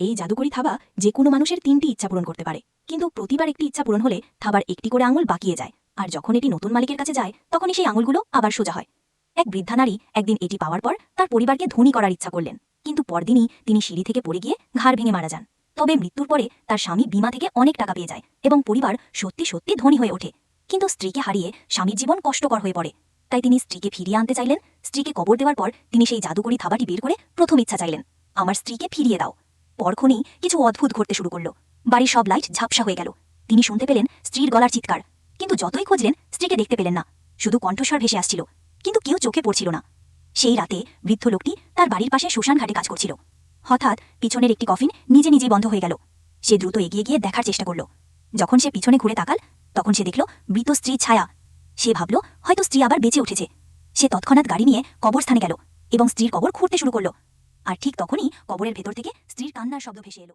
এই জাদুকরি থাবা যে কোনো মানুষের ৩টি ইচ্ছা পূরণ করতে পারে, কিন্তু প্রতিবার একটি ইচ্ছা পূরণ হলে থাবার একটি করে আঙুল বাকিয়ে যায়, আর যখন এটি নতুন মালিকের কাছে যায় তখনই সেই আঙুলগুলো আবার সোজা হয়। এক বৃদ্ধা নারী একদিন এটি পাওয়ার পর তার পরিবারকে ধনী করার ইচ্ছা করলেন, কিন্তু পরদিনই তিনি সিঁড়ি থেকে পড়ে গিয়ে ঘাড় ভেঙে মারা যান। তবে মৃত্যুর পরে তার স্বামী বীমা থেকে অনেক টাকা পেয়ে যায় এবং পরিবার সত্যি সত্যি ধনী হয়ে ওঠে। কিন্তু স্ত্রীকে হারিয়ে স্বামীর জীবন কষ্টকর হয়ে পড়ে। তাই তিনি স্ত্রীকে ফিরিয়ে আনতে চাইলেন। স্ত্রীকে কবর দেওয়ার পর তিনি সেই জাদুকরি থাবাটি বের করে প্রথম ইচ্ছা চাইলেন, আমার স্ত্রীকে ফিরিয়ে দাও। পরক্ষণেই কিছু অদ্ভুত ঘটতে শুরু করল। বাড়ির সব লাইট ঝাপসা হয়ে গেল। তিনি শুনতে পেলেন স্ত্রীর গলার চিৎকার, কিন্তু যতই খুঁজলেন স্ত্রীকে দেখতে পেলেন না। শুধু কণ্ঠস্বর ভেসে আসছিল, কিন্তু কেউ চোখে পড়ছিল না। সেই রাতে বৃদ্ধ লোকটি তার বাড়ির পাশে শ্মশান ঘাটে কাজ করছিল। হঠাৎ পিছনের একটি কফিন নিজে নিজেই বন্ধ হয়ে গেল। সে দ্রুত এগিয়ে গিয়ে দেখার চেষ্টা করল। যখন সে পিছনে ঘুরে তাকাল তখন সে দেখল মৃত স্ত্রীর ছায়া। সে ভাবল হয়তো স্ত্রী আবার বেঁচে উঠেছে। সে তৎক্ষণাৎ গাড়ি নিয়ে কবরস্থানে গেল এবং স্ত্রীর কবর খুঁড়তে শুরু করল। আর ঠিক তখনই কবরের ভেতর থেকে স্ত্রীর কান্নার শব্দ ভেসে এলো।